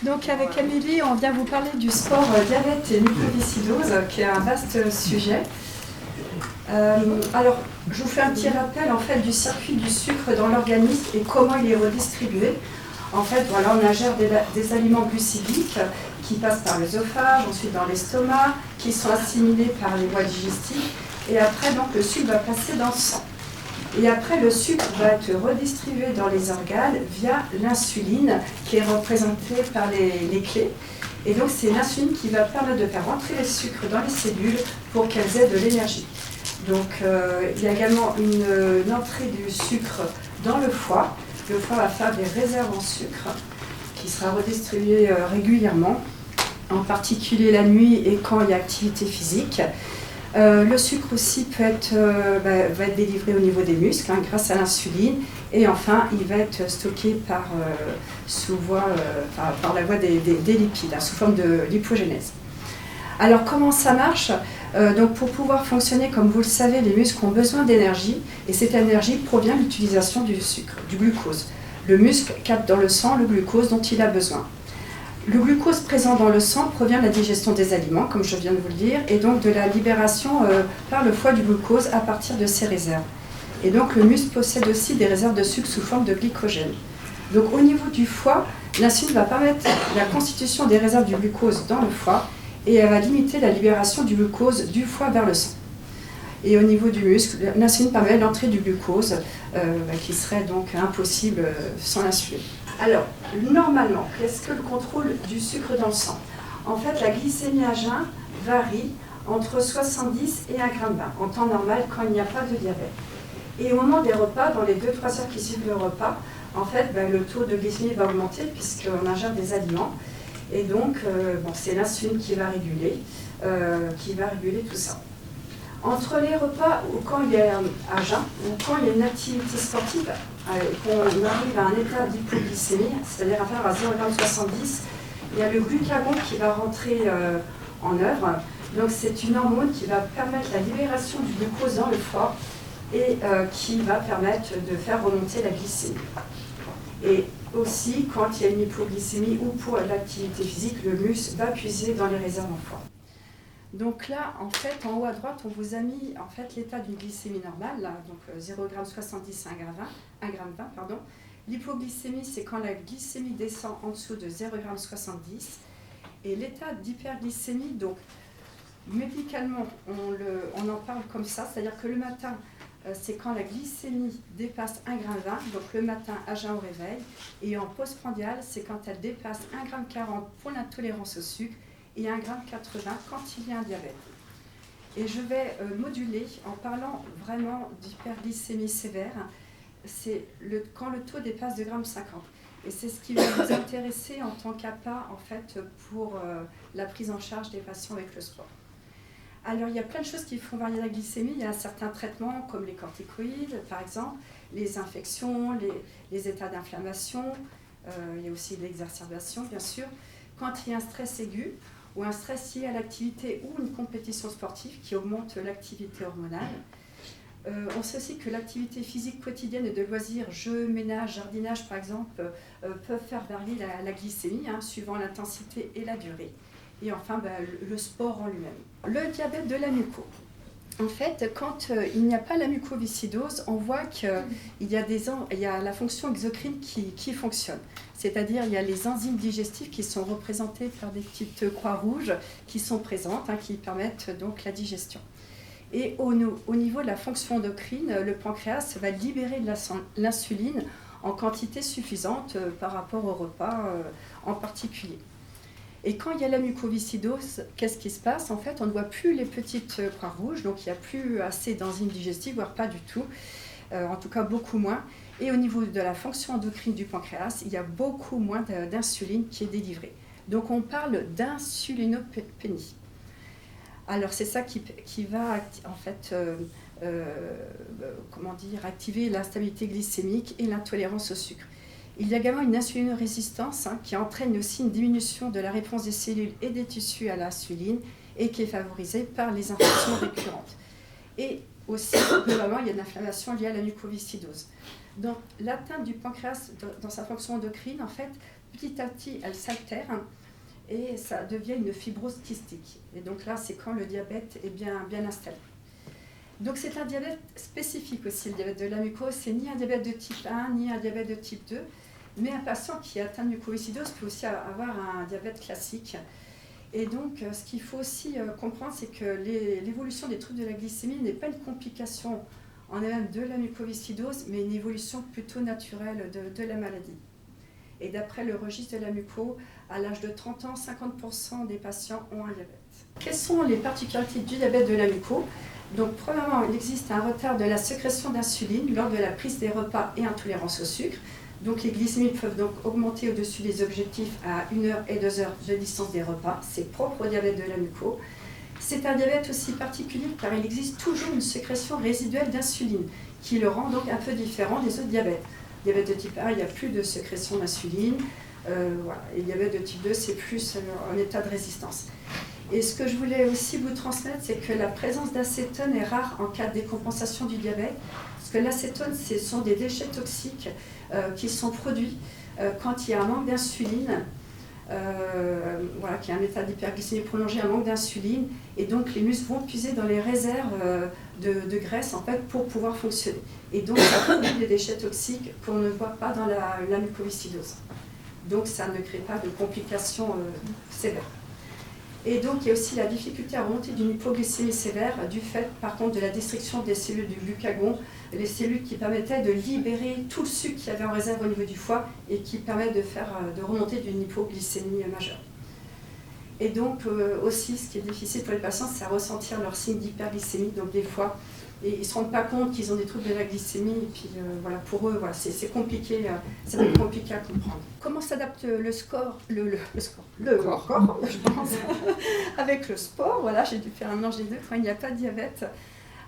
Donc avec Amélie, on vient vous parler du sport diabète et mucoviscidose, qui est un vaste sujet. Alors, je vous fais un petit rappel en fait, du circuit du sucre dans l'organisme et comment il est redistribué. En fait, voilà, on ingère des aliments glucidiques qui passent par l'œsophage, ensuite dans l'estomac, qui sont assimilés par les voies digestives. Et après, donc, le sucre va passer dans le sang. Et après, le sucre va être redistribué dans les organes via l'insuline qui est représentée par les clés. Et donc, c'est l'insuline qui va permettre de faire rentrer les sucres dans les cellules pour qu'elles aient de l'énergie. Donc, il y a également une entrée du sucre dans le foie. Le foie va faire des réserves en sucre qui sera redistribué régulièrement, en particulier la nuit et quand il y a activité physique. Le sucre aussi va être délivré au niveau des muscles grâce à l'insuline, et enfin il va être stocké par la voie des lipides, sous forme de lipogénèse. Alors comment ça marche? Donc pour pouvoir fonctionner, comme vous le savez, les muscles ont besoin d'énergie, et cette énergie provient de l'utilisation du sucre, du glucose. Le muscle capte dans le sang le glucose dont il a besoin. Le glucose présent dans le sang provient de la digestion des aliments, comme je viens de vous le dire, et donc de la libération par le foie du glucose à partir de ses réserves. Et donc le muscle possède aussi des réserves de sucre sous forme de glycogène. Donc au niveau du foie, l'insuline va permettre la constitution des réserves du glucose dans le foie, et elle va limiter la libération du glucose du foie vers le sang. Et au niveau du muscle, l'insuline permet l'entrée du glucose, qui serait donc impossible sans l'insuline. Alors, normalement, qu'est-ce que le contrôle du sucre dans le sang? En fait, la glycémie à jeun varie entre 70 et 1,20 g en temps normal quand il n'y a pas de diabète. Et au moment des repas, dans les 2-3 heures qui suivent le repas, en fait, le taux de glycémie va augmenter puisqu'on ingère des aliments. Et donc, c'est l'insuline qui va réguler tout ça. Entre les repas, ou quand il y a à jeun, ou quand il y a une activité sportive, et qu'on arrive à un état d'hypoglycémie, c'est-à-dire inférieur à 0,70 g, il y a le glucagon qui va rentrer en œuvre. Donc c'est une hormone qui va permettre la libération du glucose dans le foie et qui va permettre de faire remonter la glycémie. Et aussi, quand il y a une hypoglycémie ou pour l'activité physique, le muscle va puiser dans les réserves en foie. Donc là, en fait, en haut à droite, on vous a mis en fait, l'état d'une glycémie normale, là, donc 0,70 g à 1,20 g, pardon. L'hypoglycémie, c'est quand la glycémie descend en dessous de 0,70 g. Et l'état d'hyperglycémie, donc médicalement, on en parle comme ça, c'est-à-dire que le matin, c'est quand la glycémie dépasse 1,20 g, donc le matin à jeun au réveil. Et en postprandial, c'est quand elle dépasse 1,40 g pour l'intolérance au sucre, et 1,80 g quand il y a un diabète. Et je vais moduler en parlant vraiment d'hyperglycémie sévère, c'est quand le taux dépasse 2,50 g. Et c'est ce qui va vous intéresser en tant qu'APA en fait, pour la prise en charge des patients avec le sport. Alors il y a plein de choses qui font varier la glycémie. Il y a certains traitements comme les corticoïdes par exemple, les infections, les états d'inflammation, il y a aussi l'exacerbation bien sûr. Quand il y a un stress aigu, ou un stress lié à l'activité ou une compétition sportive qui augmente l'activité hormonale. On sait aussi que l'activité physique quotidienne et de loisirs, jeux, ménage, jardinage par exemple, peuvent faire varier la glycémie, suivant l'intensité et la durée. Et enfin, le sport en lui-même. Le diabète de la muco. En fait, quand il n'y a pas la mucoviscidose, on voit qu'il y a la fonction exocrine qui fonctionne. C'est-à-dire il y a les enzymes digestives qui sont représentées par des petites croix rouges qui sont présentes, qui permettent donc la digestion. Et au niveau de la fonction endocrine, le pancréas va libérer de l'insuline en quantité suffisante par rapport au repas en particulier. Et quand il y a la mucoviscidose, qu'est-ce qui se passe? En fait, on ne voit plus les petites croix rouges, donc il n'y a plus assez d'enzymes digestives, voire pas du tout, en tout cas beaucoup moins. Et au niveau de la fonction endocrine du pancréas, il y a beaucoup moins d'insuline qui est délivrée. Donc on parle d'insulinopénie. Alors c'est ça qui va en fait, activer l'instabilité glycémique et l'intolérance au sucre. Il y a également une insulinorésistance qui entraîne aussi une diminution de la réponse des cellules et des tissus à l'insuline et qui est favorisée par les infections récurrentes. Et aussi, globalement, il y a une inflammation liée à la mucoviscidose. Donc, l'atteinte du pancréas dans sa fonction endocrine, en fait, petit à petit, elle s'altère et ça devient une fibrose kystique. Et donc là, c'est quand le diabète est bien installé. Donc c'est un diabète spécifique aussi, le diabète de la mucose. C'est ni un diabète de type 1, ni un diabète de type 2, mais un patient qui est atteint de mucoviscidose peut aussi avoir un diabète classique. Et donc, ce qu'il faut aussi comprendre, c'est que l'évolution des troubles de la glycémie n'est pas une complication en elle-même de la mucoviscidose, mais une évolution plutôt naturelle de la maladie. Et d'après le registre de la muco, à l'âge de 30 ans, 50% des patients ont un diabète. Quelles sont les particularités du diabète de la muco? Donc, premièrement, il existe un retard de la sécrétion d'insuline lors de la prise des repas et intolérance au sucre. Donc les glycémies peuvent donc augmenter au-dessus des objectifs à 1 heure et 2 heures de distance des repas. C'est propre au diabète de la muco. C'est un diabète aussi particulier car il existe toujours une sécrétion résiduelle d'insuline qui le rend donc un peu différent des autres diabètes. Diabète de type 1, il n'y a plus de sécrétion d'insuline. Voilà. Et le diabète de type 2, c'est plus en état de résistance. Et ce que je voulais aussi vous transmettre, c'est que la présence d'acétone est rare en cas de décompensation du diabète. Parce que l'acétone, ce sont des déchets toxiques qui sont produits quand il y a un manque d'insuline, voilà, qu'il y a un état d'hyperglycémie prolongé, un manque d'insuline. Et donc les muscles vont puiser dans les réserves de graisse en fait, pour pouvoir fonctionner. Et donc ça produit des déchets toxiques qu'on ne voit pas dans la mucoviscidose. Donc ça ne crée pas de complications sévères. Et donc, il y a aussi la difficulté à remonter d'une hypoglycémie sévère du fait, par contre, de la destruction des cellules du glucagon, les cellules qui permettaient de libérer tout le sucre qu'il y avait en réserve au niveau du foie et qui permettent de remonter d'une hypoglycémie majeure. Et donc, aussi, ce qui est difficile pour les patients, c'est à ressentir leurs signes d'hyperglycémie. Donc, des fois, ils ne se rendent pas compte qu'ils ont des troubles de la glycémie. Et puis, voilà, pour eux, voilà, c'est compliqué, ça va être compliqué à comprendre. Comment s'adapte le corps, je pense, avec le sport. Voilà, j'ai dû faire un mélange des deux quand il n'y a pas de diabète.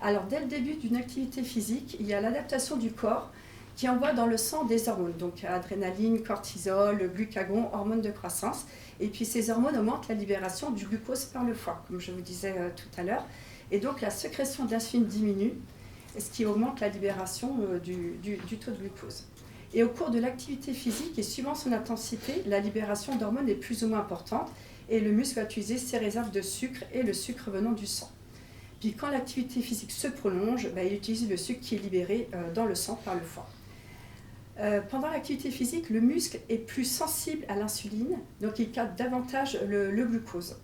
Alors, dès le début d'une activité physique, il y a l'adaptation du corps qui envoie dans le sang des hormones, donc adrénaline, cortisol, glucagon, hormones de croissance. Et puis ces hormones augmentent la libération du glucose par le foie, comme je vous disais tout à l'heure. Et donc la sécrétion d'insuline diminue, ce qui augmente la libération du taux de glucose. Et au cours de l'activité physique et suivant son intensité, la libération d'hormones est plus ou moins importante et le muscle va utiliser ses réserves de sucre et le sucre venant du sang. Puis quand l'activité physique se prolonge, il utilise le sucre qui est libéré dans le sang par le foie. Pendant l'activité physique, le muscle est plus sensible à l'insuline, donc il capte davantage le glucose.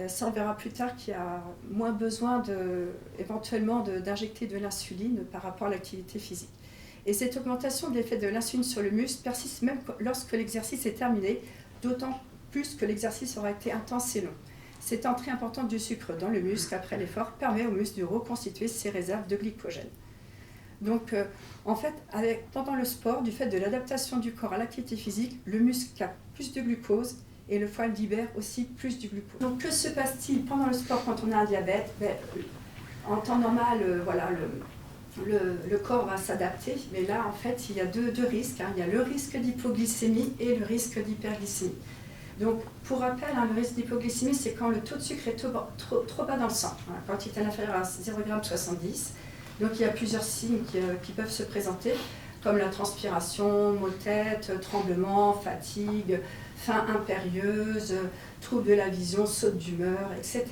Ça, on verra plus tard qu'il y a moins besoin éventuellement d'injecter de l'insuline par rapport à l'activité physique. Et cette augmentation de l'effet de l'insuline sur le muscle persiste même lorsque l'exercice est terminé, d'autant plus que l'exercice aura été intense et long. Cette entrée importante du sucre dans le muscle après l'effort permet au muscle de reconstituer ses réserves de glycogène. Donc, en fait, pendant le sport, du fait de l'adaptation du corps à l'activité physique, le muscle capte plus de glucose et le foie libère aussi plus du glucose. Donc, que se passe-t-il pendant le sport quand on a un diabète? En temps normal, voilà, le corps va s'adapter, mais là, en fait, il y a deux risques. Il y a le risque d'hypoglycémie et le risque d'hyperglycémie. Donc, pour rappel, le risque d'hypoglycémie, c'est quand le taux de sucre est trop bas dans le sang, quand il est inférieur à 0,70 g. Donc il y a plusieurs signes qui peuvent se présenter, comme la transpiration, maux de tête, tremblements, fatigue, faim impérieuse, trouble de la vision, saute d'humeur, etc.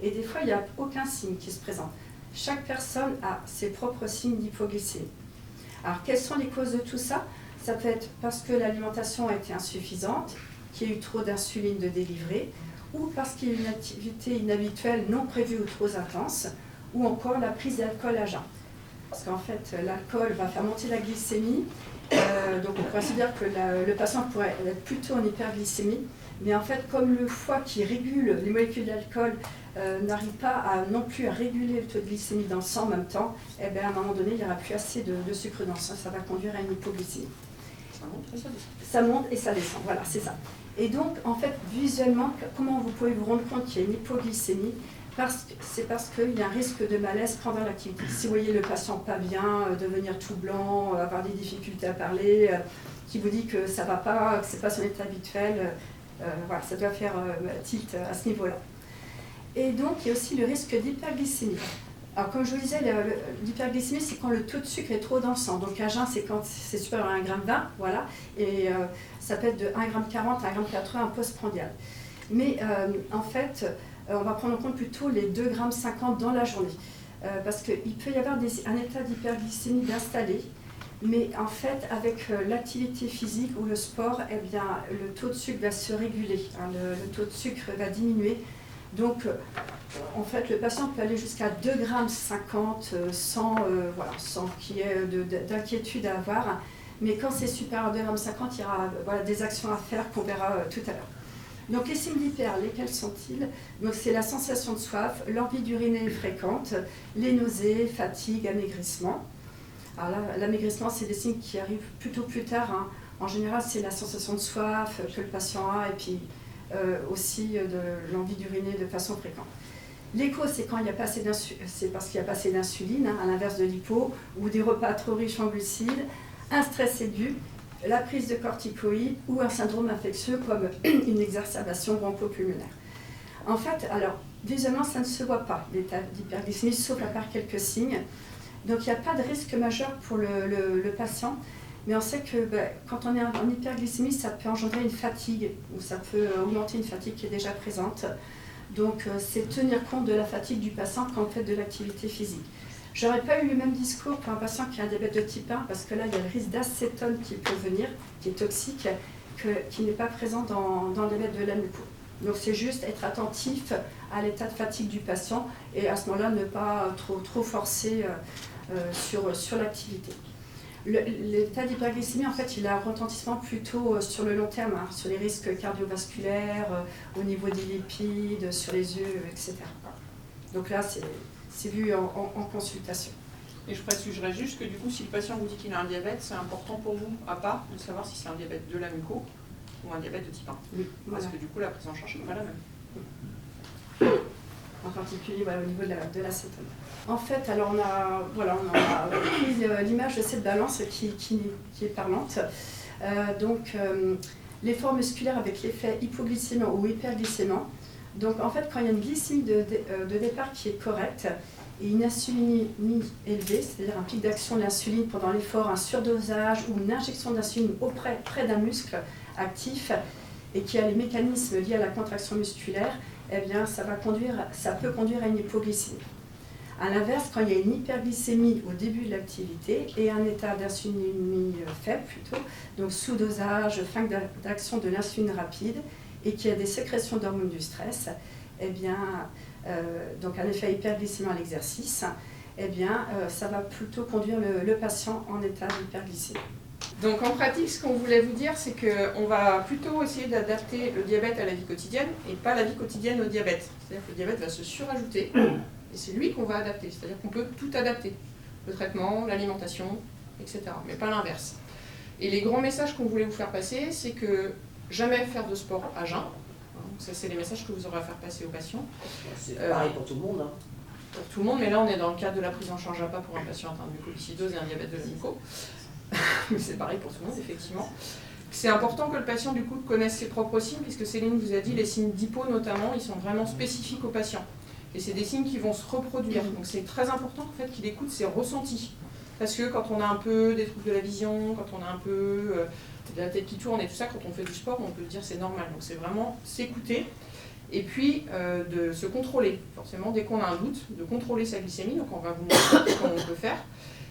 Et des fois, il n'y a aucun signe qui se présente. Chaque personne a ses propres signes d'hypoglycémie. Alors, quelles sont les causes de tout ça? Ça peut être parce que l'alimentation a été insuffisante, qu'il y a eu trop d'insuline de délivrer, ou parce qu'il y a une activité inhabituelle non prévue ou trop intense, ou encore la prise d'alcool à jeun. Parce qu'en fait, l'alcool va faire monter la glycémie, donc on considère que le patient pourrait être plutôt en hyperglycémie, mais en fait, comme le foie qui régule les molécules d'alcool n'arrive pas non plus à réguler le taux de glycémie dans le sang en même temps, à un moment donné, il n'y aura plus assez de sucre dans le sang, ça va conduire à une hypoglycémie. Ça monte et ça descend, voilà, c'est ça. Et donc, en fait, visuellement, comment vous pouvez vous rendre compte qu'il y a une hypoglycémie? C'est parce qu'il y a un risque de malaise pendant l'activité. Si vous voyez le patient pas bien, devenir tout blanc, avoir des difficultés à parler, qui vous dit que ça ne va pas, que ce n'est pas son état habituel, voilà, ça doit faire tilt à ce niveau-là. Et donc, il y a aussi le risque d'hyperglycémie. Alors, comme je vous disais, l'hyperglycémie, c'est quand le taux de sucre est trop dans le sang. Donc, à jeun, c'est quand c'est supérieur à 1,20 g, voilà. Et ça peut être de 1,40 g à 1,80 g postprandial. Mais en fait, on va prendre en compte plutôt les 2,50 g dans la journée. Parce qu'il peut y avoir un état d'hyperglycémie installé, mais en fait, avec l'activité physique ou le sport, eh bien, le taux de sucre va se réguler, hein, le taux de sucre va diminuer. Donc, en fait, le patient peut aller jusqu'à 2,50 g sans qu'il y ait d'inquiétude à avoir. Mais quand c'est supérieur à 2,50 g, il y aura des actions à faire qu'on verra tout à l'heure. Donc les signes d'hyper, lesquels sont-ils? Donc c'est la sensation de soif, l'envie d'uriner fréquente, les nausées, fatigue, amaigrissement. Alors là, l'amaigrissement, c'est des signes qui arrivent plutôt plus tard, hein. En général, c'est la sensation de soif que le patient a et puis aussi de l'envie d'uriner de façon fréquente. L'écho, c'est quand il n'y a pas assez c'est parce qu'il n'y a pas assez d'insuline, hein, à l'inverse de l'hypo, ou des repas trop riches en glucides, un stress aigu, la prise de corticoïdes ou un syndrome infectieux comme une exacerbation bronchopulmonaire. En fait, alors, visuellement, ça ne se voit pas, l'état d'hyperglycémie, sauf à part quelques signes. Donc, il n'y a pas de risque majeur pour le patient, mais on sait que quand on est en hyperglycémie, ça peut engendrer une fatigue, ou ça peut augmenter une fatigue qui est déjà présente. Donc, c'est tenir compte de la fatigue du patient quand on fait de l'activité physique. J'aurais pas eu le même discours pour un patient qui a un diabète de type 1, parce que là, il y a le risque d'acétone qui peut venir, qui est toxique, qui n'est pas présent dans le diabète de la muco. Donc c'est juste être attentif à l'état de fatigue du patient et à ce moment-là, ne pas trop forcer sur l'activité. L'état d'hyperglycémie, en fait, il a un retentissement plutôt sur le long terme, hein, sur les risques cardiovasculaires, au niveau des lipides, sur les yeux, etc. Donc là, c'est vu en consultation. Et je préciserai juste que du coup, si le patient vous dit qu'il a un diabète, c'est important pour vous, à part, de savoir si c'est un diabète de la muco ou un diabète de type 1. Oui, parce que du coup, la prise en charge n'est pas la même. En particulier au niveau de l'acétone. En fait, alors on a pris l'image de cette balance qui est parlante. L'effort musculaire avec l'effet hypoglycémiant ou hyperglycémiant. Donc en fait, quand il y a une glycémie de départ qui est correcte et une insulinémie élevée, c'est-à-dire un pic d'action de l'insuline pendant l'effort, un surdosage ou une injection d'insuline près d'un muscle actif et qui a les mécanismes liés à la contraction musculaire, eh bien ça peut conduire à une hypoglycémie. A l'inverse, quand il y a une hyperglycémie au début de l'activité et un état d'insulinémie faible plutôt, donc sous-dosage, fin d'action de l'insuline rapide, et qui a des sécrétions d'hormones du stress, eh bien, donc un effet hyperglycémie à l'exercice, eh bien, ça va plutôt conduire le patient en état d'hyperglycémie. Donc en pratique, ce qu'on voulait vous dire, c'est qu'on va plutôt essayer d'adapter le diabète à la vie quotidienne et pas la vie quotidienne au diabète. C'est-à-dire que le diabète va se surajouter et c'est lui qu'on va adapter. C'est-à-dire qu'on peut tout adapter, le traitement, l'alimentation, etc. Mais pas l'inverse. Et les grands messages qu'on voulait vous faire passer, c'est que jamais faire de sport à jeun. Ça, c'est les messages que vous aurez à faire passer aux patients. C'est pareil pour tout le monde. Hein. Pour tout le monde, mais là, on est dans le cadre de la prise en charge à pas pour un patient atteint de mucoviscidose et un diabète de la muco. Mais c'est pareil pour tout le monde, effectivement. C'est important que le patient, du coup, connaisse ses propres signes, puisque Céline vous a dit, les signes d'hypo, notamment, ils sont vraiment spécifiques au patient. Et c'est des signes qui vont se reproduire. Donc, c'est très important, en fait, qu'il écoute ses ressentis. Parce que quand on a un peu des troubles de la vision, quand on a un peu de la tête qui tourne et tout ça, quand on fait du sport, on peut se dire c'est normal. Donc c'est vraiment s'écouter et puis de se contrôler. Forcément, dès qu'on a un doute, de contrôler sa glycémie, donc on va vous montrer comment on peut faire,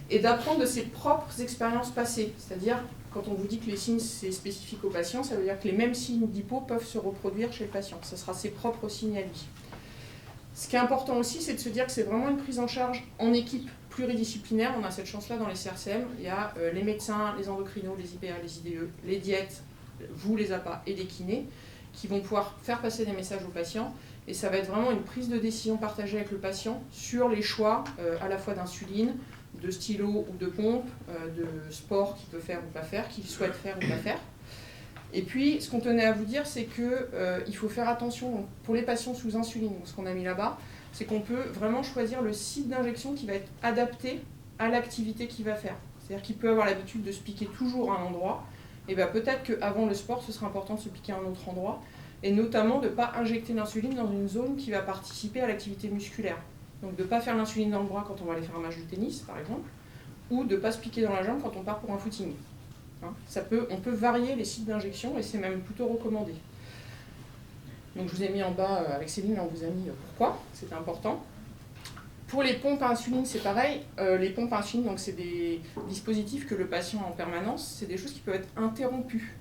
et d'apprendre de ses propres expériences passées. C'est-à-dire, quand on vous dit que les signes c'est spécifique au patient, ça veut dire que les mêmes signes d'hypo peuvent se reproduire chez le patient. Ce sera ses propres signes à lui. Ce qui est important aussi, c'est de se dire que c'est vraiment une prise en charge en équipe pluridisciplinaire. On a cette chance-là dans les CRCM. Il y a les médecins, les endocrinos, les IPA, les IDE, les diètes, vous les APA et les kinés, qui vont pouvoir faire passer des messages aux patients. Et ça va être vraiment une prise de décision partagée avec le patient sur les choix à la fois d'insuline, de stylo ou de pompe, de sport qu'il peut faire ou pas faire, qu'il souhaite faire ou pas faire. Et puis, ce qu'on tenait à vous dire, c'est qu'il faut faire attention donc, pour les patients sous insuline. Donc, ce qu'on a mis là-bas, c'est qu'on peut vraiment choisir le site d'injection qui va être adapté à l'activité qu'il va faire. C'est-à-dire qu'il peut avoir l'habitude de se piquer toujours à un endroit. Et bien peut-être qu'avant le sport, ce sera important de se piquer à un autre endroit. Et notamment de ne pas injecter l'insuline dans une zone qui va participer à l'activité musculaire. Donc de ne pas faire l'insuline dans le bras quand on va aller faire un match de tennis, par exemple, ou de ne pas se piquer dans la jambe quand on part pour un footing. Hein, on peut varier les sites d'injection et c'est même plutôt recommandé. Donc je vous ai mis en bas, avec Céline, on vous a mis pourquoi, c'était important. Pour les pompes à insuline, c'est pareil. Les pompes à insuline, c'est des dispositifs que le patient a en permanence. C'est des choses qui peuvent être interrompues,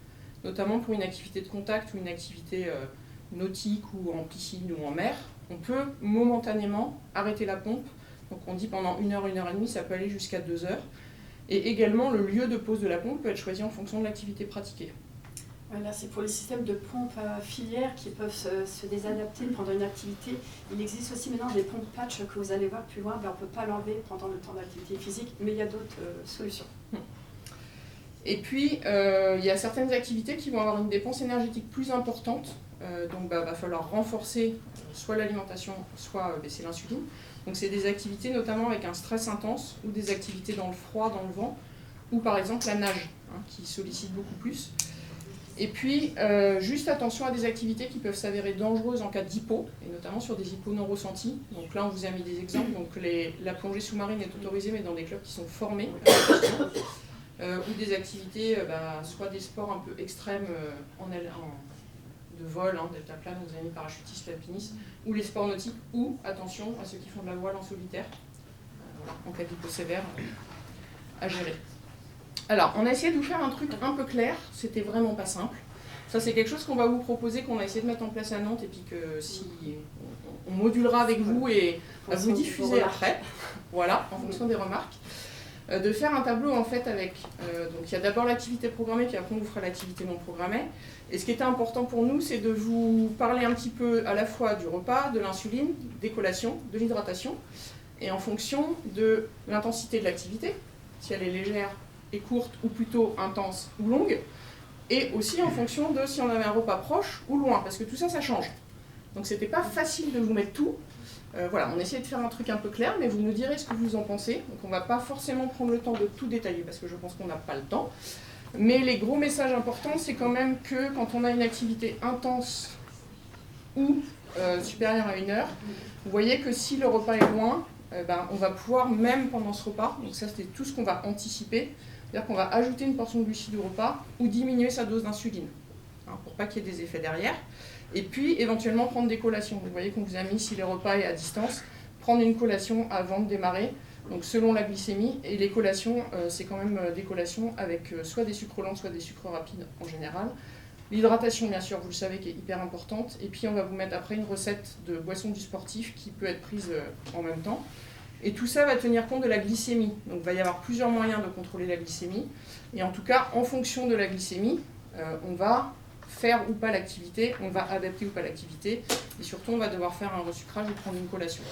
notamment pour une activité de contact ou une activité nautique ou en piscine ou en mer. On peut momentanément arrêter la pompe. Donc on dit pendant 1 heure, 1 heure et demie, ça peut aller jusqu'à 2 heures. Et également, le lieu de pose de la pompe peut être choisi en fonction de l'activité pratiquée. Là, c'est pour les systèmes de pompes filières qui peuvent se désadapter pendant une activité. Il existe aussi maintenant des pompes patch que vous allez voir plus loin. On ne peut pas l'enlever pendant le temps d'activité physique, mais il y a d'autres solutions. Et puis, il y a certaines activités qui vont avoir une dépense énergétique plus importante. Donc, va falloir renforcer soit l'alimentation, soit baisser l'insuline. Donc, c'est des activités notamment avec un stress intense ou des activités dans le froid, dans le vent, ou par exemple la nage, qui sollicite beaucoup plus. Et puis, juste attention à des activités qui peuvent s'avérer dangereuses en cas d'hypo, et notamment sur des hypos non ressentis. Donc là, on vous a mis des exemples. Donc la plongée sous-marine est autorisée, mais dans des clubs qui sont formés à la question. Ou des activités, soit des sports un peu extrêmes de vol, deltaplane, vous avez mis parachutiste, alpiniste, ou les sports nautiques, ou, attention, à ceux qui font de la voile en solitaire, en cas d'hypo sévère, à gérer. Alors, on a essayé de vous faire un truc un peu clair, c'était vraiment pas simple. Ça, c'est quelque chose qu'on va vous proposer, qu'on a essayé de mettre en place à Nantes, et puis que si on modulera avec vous et vous diffuser après, voilà, en fonction des remarques, de faire un tableau en fait avec, donc il y a d'abord l'activité programmée, puis après on vous fera l'activité non programmée. Et ce qui était important pour nous, c'est de vous parler un petit peu à la fois du repas, de l'insuline, des collations, de l'hydratation, et en fonction de l'intensité de l'activité, si elle est légère et courte, ou plutôt intense ou longue, et aussi en fonction de si on avait un repas proche ou loin, parce que tout ça, ça change. Donc c'était pas facile de vous mettre tout. Voilà, on essayait de faire un truc un peu clair, mais vous nous direz ce que vous en pensez. Donc on va pas forcément prendre le temps de tout détailler, parce que je pense qu'on n'a pas le temps. Mais les gros messages importants, c'est quand même que quand on a une activité intense ou supérieure à 1 heure, vous voyez que si le repas est loin, on va pouvoir, même pendant ce repas, donc ça c'est tout ce qu'on va anticiper, c'est-à-dire qu'on va ajouter une portion de glucides au repas ou diminuer sa dose d'insuline, pour pas qu'il y ait des effets derrière. Et puis éventuellement prendre des collations. Vous voyez qu'on vous a mis, si le repas est à distance, prendre une collation avant de démarrer, donc selon la glycémie. Et les collations, c'est quand même des collations avec soit des sucres lents, soit des sucres rapides en général. L'hydratation, bien sûr, vous le savez, qui est hyper importante. Et puis on va vous mettre après une recette de boisson du sportif qui peut être prise en même temps. Et tout ça va tenir compte de la glycémie. Donc il va y avoir plusieurs moyens de contrôler la glycémie. Et en tout cas, en fonction de la glycémie, on va faire ou pas l'activité, on va adapter ou pas l'activité. Et surtout, on va devoir faire un resucrage ou prendre une collation.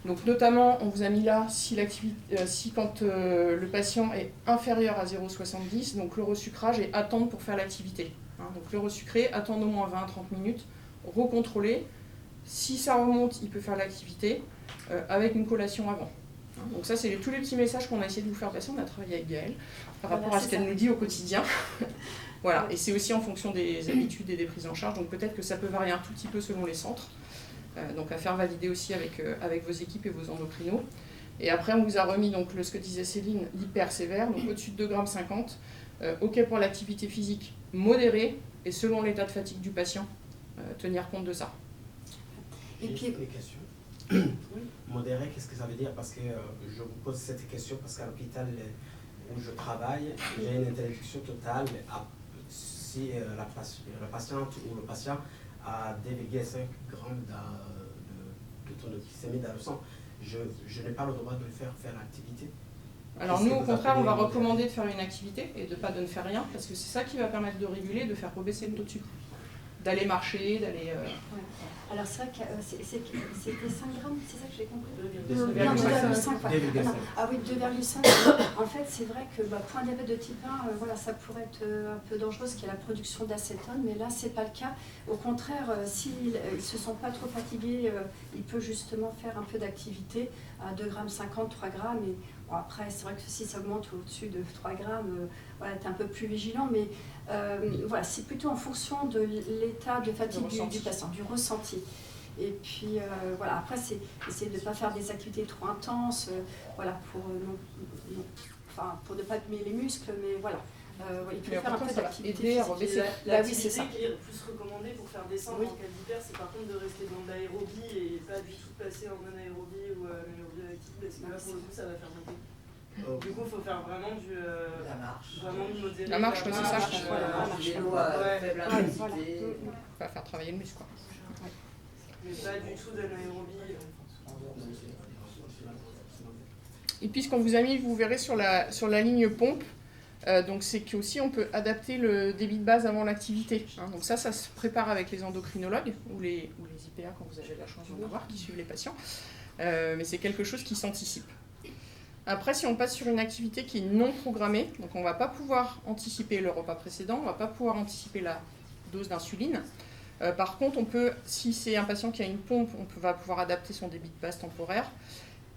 Donc notamment, on vous a mis là, si quand le patient est inférieur à 0,70, donc le resucrage et attendre pour faire l'activité. Donc le resucré, attendre au moins 20-30 minutes, recontrôler. Si ça remonte, il peut faire l'activité avec une collation avant. Donc ça, c'est tous les petits messages qu'on a essayé de vous faire passer. On a travaillé avec Gaëlle par rapport à ce qu'elle nous dit au quotidien. Voilà, et c'est aussi en fonction des habitudes et des prises en charge. Donc peut-être que ça peut varier un tout petit peu selon les centres. Donc à faire valider aussi avec vos équipes et vos endocrinos. Et après, on vous a remis donc, ce que disait Céline, l'hyper sévère, donc au-dessus de 2,50 g. OK pour l'activité physique modérée et selon l'état de fatigue du patient, tenir compte de ça. Et puis, des questions. Oui. Modéré, qu'est-ce que ça veut dire? Parce que je vous pose cette question parce qu'à l'hôpital où je travaille, j'ai une interdiction totale si la patiente ou le patient a 2,5 grammes de taux de glycémie dans le sang. Je n'ai pas le droit de le faire l'activité. Alors nous, au contraire, on va recommander de faire une activité et de ne faire rien, parce que c'est ça qui va permettre de réguler, de faire rebaisser le taux de sucre. D'aller marcher, d'aller... Ouais. Alors c'est vrai que c'était 5 grammes, c'est ça que j'ai compris? 2,5. Ah oui, 2,5. En fait, c'est vrai que pour un diabète de type 1, voilà, ça pourrait être un peu dangereux, parce qu'il y a la production d'acétone, mais là, c'est pas le cas. Au contraire, s'il ne se sent pas trop fatigué, il peut justement faire un peu d'activité à 2,50 g, 3 g. Et bon, après, c'est vrai que si ça augmente au-dessus de 3 g, voilà, tu es un peu plus vigilant, mais voilà, c'est plutôt en fonction de l'état de fatigue du patient, du ressenti. Et puis voilà, après c'est essayer de ne pas faire des activités trop intenses, voilà, pour ne pas abîmer les muscles, mais voilà. Il faut faire un peu d'activité. L'activité qui est le plus recommandée pour faire descendre en cas d'hyper, c'est par contre de rester dans l'aérobie et pas du tout passer en anaérobie ou anaérobie active, parce que là pour le coup ça va faire monter. Du coup il faut faire vraiment la marche. Vraiment du modéré. La marche, c'est ça, je pense. Vélo à faible intensité. Pas faire travailler le muscle, quoi. Mais pas du tout d'anaérobie. Et puis ce qu'on vous a mis, vous verrez sur la ligne pompe, donc c'est qu'aussi on peut adapter le débit de base avant l'activité. Hein. Donc ça se prépare avec les endocrinologues ou les IPA quand vous avez la chance d'en avoir, qui suivent les patients. Mais c'est quelque chose qui s'anticipe. Après, si on passe sur une activité qui est non programmée, donc on ne va pas pouvoir anticiper le repas précédent, on ne va pas pouvoir anticiper la dose d'insuline. Par contre, on peut, si c'est un patient qui a une pompe, va pouvoir adapter son débit de base temporaire.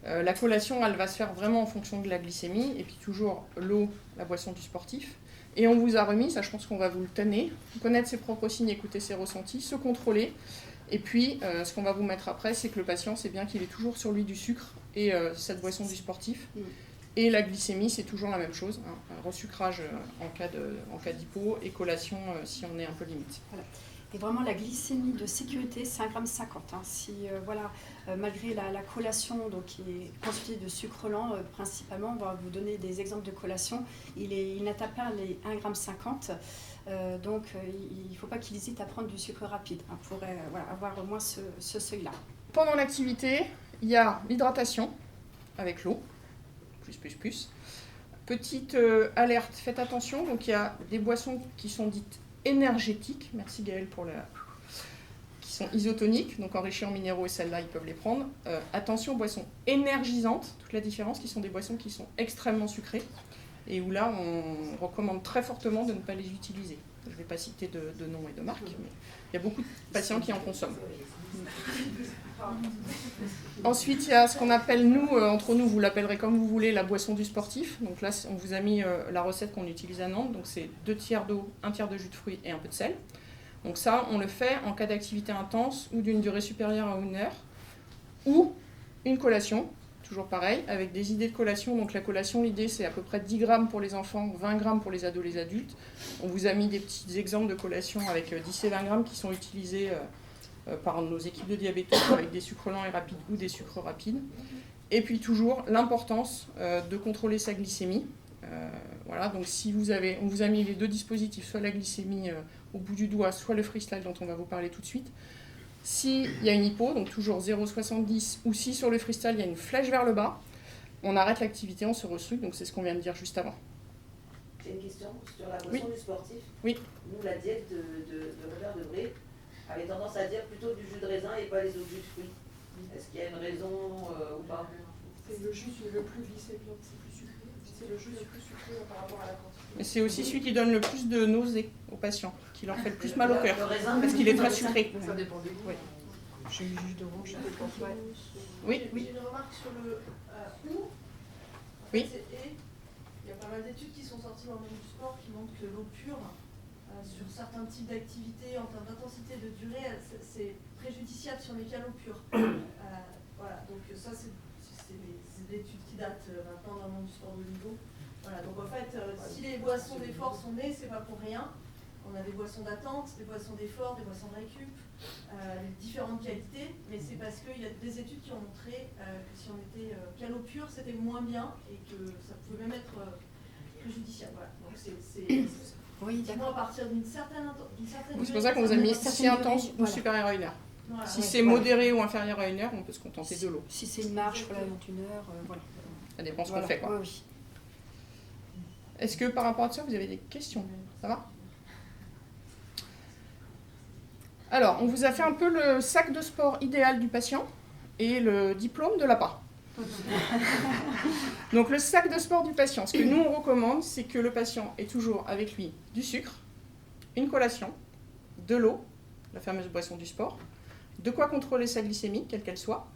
La collation, elle va se faire vraiment en fonction de la glycémie, et puis toujours l'eau, la boisson du sportif. Et on vous a remis, ça je pense qu'on va vous le tenir, connaître ses propres signes, écouter ses ressentis, se contrôler. Et puis, ce qu'on va vous mettre après, c'est que le patient, c'est bien qu'il ait toujours sur lui du sucre et cette boisson du sportif. Et la glycémie, c'est toujours la même chose, hein, un resucrage en cas d'hypo et collation si on est un peu limite. Voilà. Et vraiment, la glycémie de sécurité, c'est 1,50 g. Hein. Si, malgré la collation donc, qui est constituée de sucre lent, principalement, on va vous donner des exemples de collation, il n'atteint pas les 1,50 g. Donc, il ne faut pas qu'il hésite à prendre du sucre rapide hein, pour avoir au moins ce seuil-là. Pendant l'activité, il y a l'hydratation avec l'eau, plus. Petite alerte, faites attention, donc il y a des boissons qui sont dites énergétiques, merci Gaëlle qui sont isotoniques, donc enrichies en minéraux et celles-là, ils peuvent les prendre. Attention aux boissons énergisantes, toute la différence, qui sont des boissons qui sont extrêmement sucrées, et où là, on recommande très fortement de ne pas les utiliser. Je ne vais pas citer de nom et de marque, mais il y a beaucoup de patients qui en consomment. Ensuite, il y a ce qu'on appelle, entre nous, vous l'appellerez comme vous voulez, la boisson du sportif. Donc là, on vous a mis la recette qu'on utilise à Nantes. Donc c'est 2 tiers d'eau, 1 tiers de jus de fruits et un peu de sel. Donc ça, on le fait en cas d'activité intense ou d'une durée supérieure à 1 heure. Ou une collation, toujours pareil, avec des idées de collation. Donc la collation, l'idée, c'est à peu près 10 grammes pour les enfants, 20 grammes pour les ados, les adultes. On vous a mis des petits exemples de collation avec 10 et 20 grammes qui sont utilisés par nos équipes de diabétos avec des sucres lents et rapides ou des sucres rapides. Et puis toujours l'importance de contrôler sa glycémie. Voilà, donc si on vous a mis les 2 dispositifs, soit la glycémie au bout du doigt, soit le freestyle dont on va vous parler tout de suite. S'il y a une hypo, donc toujours 0,70, ou si sur le freestyle il y a une flèche vers le bas, on arrête l'activité, on se restructure, donc c'est ce qu'on vient de dire juste avant. J'ai une question sur la boisson du sportif. Oui. Nous, la diète de Robert Debré avait tendance à dire plutôt du jus de raisin et pas les autres jus de fruits. Est-ce qu'il y a une raison ou pas? C'est le jus le plus glycémique, c'est plus sucré. C'est le jus le plus sucré par rapport à la quantité. Mais c'est aussi celui qui donne le plus de nausées aux patients, qui leur fait le plus mal au cœur, parce qu'il est très sucré. Ça dépend des goûts. Oui. J'ai eu juste d'orange. Oui. J'ai une remarque sur le ou. Oui. Il y a pas mal d'études qui sont sorties dans le monde du sport qui montrent que l'eau pure, sur certains types d'activités, en termes d'intensité, de durée, c'est préjudiciable sur les calories pures. Voilà, donc ça c'est des études qui datent maintenant dans le monde du sport de haut niveau. Voilà, donc en fait, si les boissons d'effort sont nées, c'est pas pour rien. On a des boissons d'attente, des boissons d'effort, des boissons de récup, différentes qualités, mais c'est parce qu'il y a des études qui ont montré que si on était calo pur, c'était moins bien et que ça pouvait même être préjudiciable. Voilà. Donc Oui, à partir d'une certaine C'est pour ça qu'on vous a mis si intense ou supérieur à 1 heure. Voilà, si c'est modéré ou inférieur à 1 heure, on peut se contenter de l'eau. Si c'est une marche, voilà, d'1 heure, voilà. Ça dépend ce qu'on fait, quoi. Oui. Est-ce que par rapport à ça, vous avez des questions? Ça va? Alors, on vous a fait un peu le sac de sport idéal du patient et le diplôme de l'APA. Donc le sac de sport du patient, ce que nous on recommande, c'est que le patient ait toujours avec lui du sucre, une collation, de l'eau, la fameuse boisson du sport, de quoi contrôler sa glycémie, quelle qu'elle soit,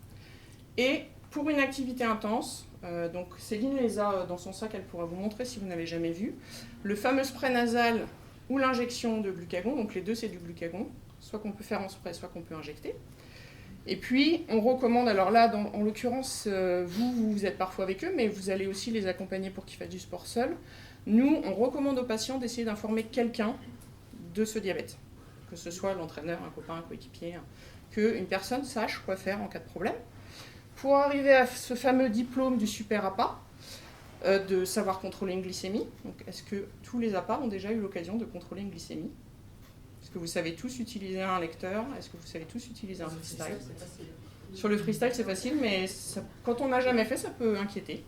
et pour une activité intense, donc Céline les a dans son sac, elle pourra vous montrer si vous n'avez jamais vu, le fameux spray nasal ou l'injection de glucagon, donc les deux c'est du glucagon, soit qu'on peut faire en spray, soit qu'on peut injecter. Et puis, on recommande, alors là, en l'occurrence, vous êtes parfois avec eux, mais vous allez aussi les accompagner pour qu'ils fassent du sport seuls. Nous, on recommande aux patients d'essayer d'informer quelqu'un de ce diabète, que ce soit l'entraîneur, un copain, un coéquipier, qu'une personne sache quoi faire en cas de problème. Pour arriver à ce fameux diplôme du super APA, de savoir contrôler une glycémie. Donc, est-ce que tous les APA ont déjà eu l'occasion de contrôler une glycémie? Est-ce que vous savez tous utiliser un lecteur? Est-ce que vous savez tous utiliser un freestyle? Sur le freestyle, c'est facile, mais quand on n'a jamais fait, ça peut inquiéter.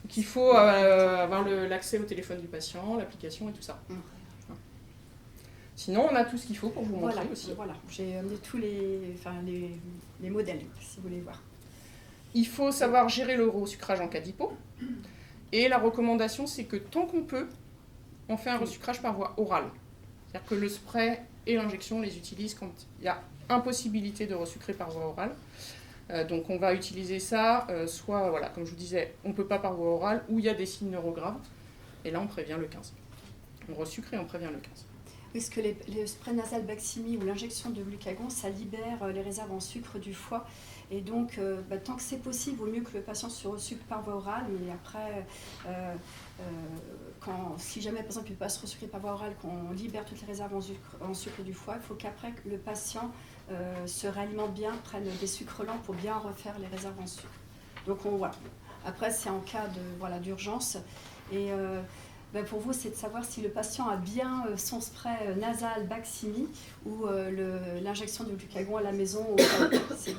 Donc, il faut avoir l'accès au téléphone du patient, l'application et tout ça. Sinon, on a tout ce qu'il faut pour vous montrer aussi. Voilà, j'ai amené tous les modèles, si vous voulez voir. Il faut savoir gérer le resucrage en cas d'hypo. Et la recommandation, c'est que tant qu'on peut, on fait un resucrage par voie orale. C'est-à-dire que le spray et l'injection, on les utilise quand il y a impossibilité de resucrer par voie orale. Donc on va utiliser ça, soit, voilà, comme je vous disais, on ne peut pas par voie orale, ou il y a des signes neurograves. Et là, on prévient le 15. On resucre et on prévient le 15. Parce que le spray nasal Baqsimi ou l'injection de glucagon, ça libère les réserves en sucre du foie. Et donc, tant que c'est possible, il vaut mieux que le patient se resucre par voie orale. Mais après, si jamais, par exemple, il ne peut pas se resucrer par voie orale, qu'on libère toutes les réserves en sucre du foie, il faut qu'après, le patient se réalimente bien, prenne des sucres lents pour bien refaire les réserves en sucre. Donc, voilà. Après, c'est en cas d'urgence. Et pour vous, c'est de savoir si le patient a bien son spray nasal Baqsimi ou l'injection de glucagon à la maison. C'est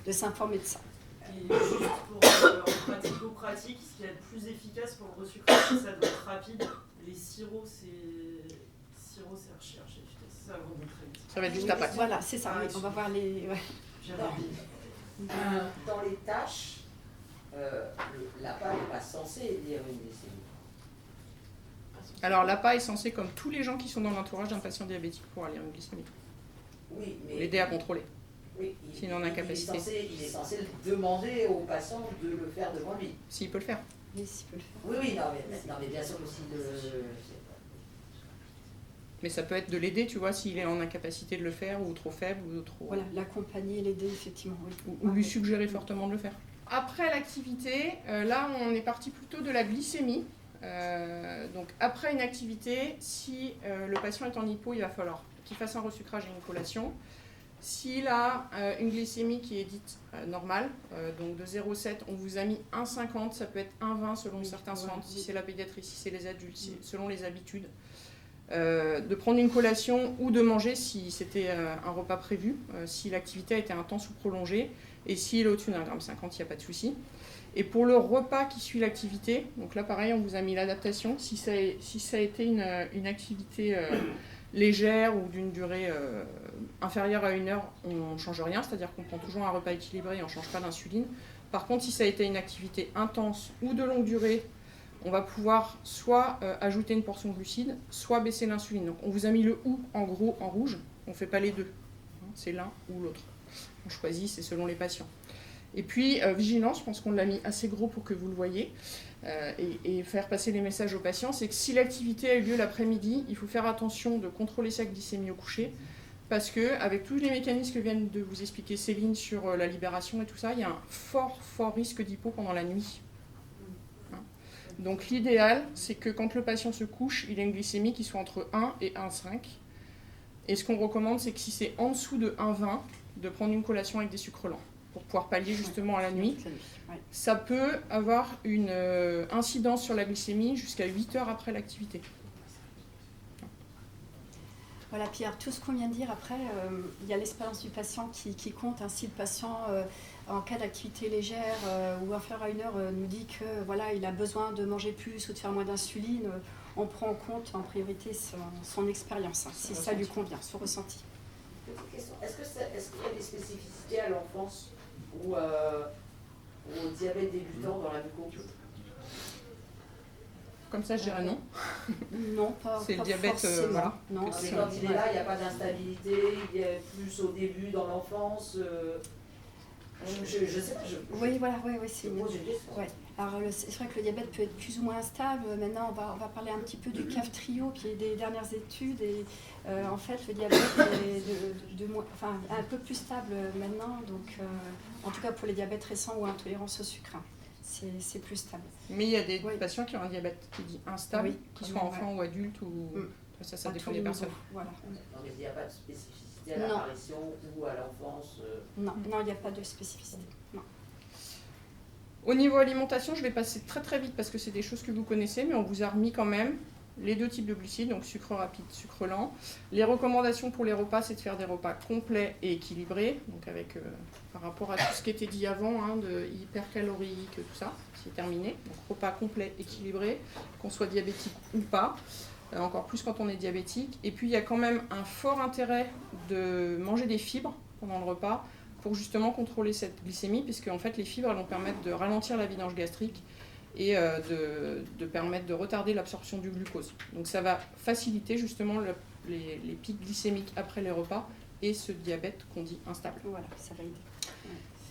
de s'informer de ça. Et juste pour en pratico-pratique, ce qui est le plus efficace pour le resucrage, ça doit être rapide. Les sirops, c'est recherche efficace. Ça va remonter très vite. Ça va être juste après. Voilà, c'est ça. Oui, on va voir les... Ouais. Dans les tâches, l'APA n'est pas censé lire une glycémie. Alors l'APA est censé, comme tous les gens qui sont dans l'entourage d'un patient diabétique, pour lire une glycémie. Oui, mais l'aider à contrôler. Oui, s'il en a capacité. Il est censé demander au patient de le faire devant lui. S'il peut le faire. Oui, s'il peut le faire. Oui, non, mais bien sûr que s'il le... Mais ça peut être de l'aider, tu vois, s'il est en incapacité de le faire, ou trop faible, ou trop... Voilà, l'accompagner, l'aider, effectivement. Oui. Ou lui suggérer fortement de le faire. Après l'activité, là on est parti plutôt de la glycémie. Donc après une activité, si le patient est en hypo, il va falloir qu'il fasse un resucrage et une collation. S'il a une glycémie qui est dite normale, donc de 0,7, on vous a mis 1,50, ça peut être 1,20 selon certains centres, si c'est la pédiatrie, si c'est les adultes, selon les habitudes. De prendre une collation ou de manger si c'était un repas prévu, si l'activité a été intense ou prolongée, et s'il est au-dessus d'1,50 g, il n'y a pas de souci. Et pour le repas qui suit l'activité, donc là pareil, on vous a mis l'adaptation. Si ça a été une activité légère ou d'une durée inférieure à 1 heure, on ne change rien, c'est-à-dire qu'on prend toujours un repas équilibré et on ne change pas d'insuline. Par contre, si ça a été une activité intense ou de longue durée, on va pouvoir soit ajouter une portion glucide, soit baisser l'insuline. Donc on vous a mis le ou en gros en rouge, on ne fait pas les deux, c'est l'un ou l'autre. On choisit, c'est selon les patients. Et puis, vigilance, je pense qu'on l'a mis assez gros pour que vous le voyez, et faire passer les messages aux patients, c'est que si l'activité a eu lieu l'après-midi, il faut faire attention de contrôler sa glycémie au coucher, parce qu'avec tous les mécanismes que viennent de vous expliquer Céline sur la libération et tout ça, il y a un fort risque d'hypo pendant la nuit. Donc l'idéal, c'est que quand le patient se couche, il ait une glycémie qui soit entre 1 et 1,5. Et ce qu'on recommande, c'est que si c'est en dessous de 1,20, de prendre une collation avec des sucres lents, pour pouvoir pallier justement à la nuit. Ça peut avoir une incidence sur la glycémie jusqu'à 8 heures après l'activité. Voilà, Pierre, tout ce qu'on vient de dire, après, il y a l'expérience du patient qui compte. Si le patient, en cas d'activité légère ou inférieure à 1 heure, nous dit que voilà, il a besoin de manger plus ou de faire moins d'insuline, on prend en compte en priorité son expérience, si ça lui convient, son ressenti. Petite question, est-ce qu'il y a des spécificités à l'enfance ou au diabète débutant dans la muco? Comme ça, je dirais non. Non, pas c'est le diabète, voilà. Non, quand il est là, il n'y a pas d'instabilité, il y a plus au début dans l'enfance. Je sais pas, Oui, voilà, oui, c'est je pose une question. ouais. Alors, c'est vrai que le diabète peut être plus ou moins instable. Maintenant, on va parler un petit peu du CAF Trio, qui est des dernières études. Et en fait, le diabète est un peu plus stable maintenant. Donc, en tout cas, pour les diabètes récents ou intolérance au sucre, hein, c'est plus stable. Mais il y a des patients qui ont un diabète qui dit instable, Oui, qu'ils soient enfants ou adultes, ou ça À dépend tous des les personnes. niveaux, voilà. Non, mais il n'y a pas de spécificité à l'apparition ou à l'enfance. Non, il n'y a pas de spécificité. Non. Au niveau alimentation, je vais passer très très vite parce que c'est des choses que vous connaissez, mais on vous a remis quand même les deux types de glucides, donc sucre rapide, sucre lent. Les recommandations pour les repas, c'est de faire des repas complets et équilibrés, donc avec par rapport à tout ce qui était dit avant, hein, de hypercalorique, tout ça, c'est terminé. Donc repas complet, équilibré, qu'on soit diabétique ou pas, encore plus quand on est diabétique. Et puis il y a quand même un fort intérêt de manger des fibres pendant le repas, pour justement contrôler cette glycémie, puisque en fait les fibres elles vont permettre de ralentir la vidange gastrique et de permettre de retarder l'absorption du glucose. Donc ça va faciliter justement les pics glycémiques après les repas et ce diabète qu'on dit instable. Voilà, ça va aider.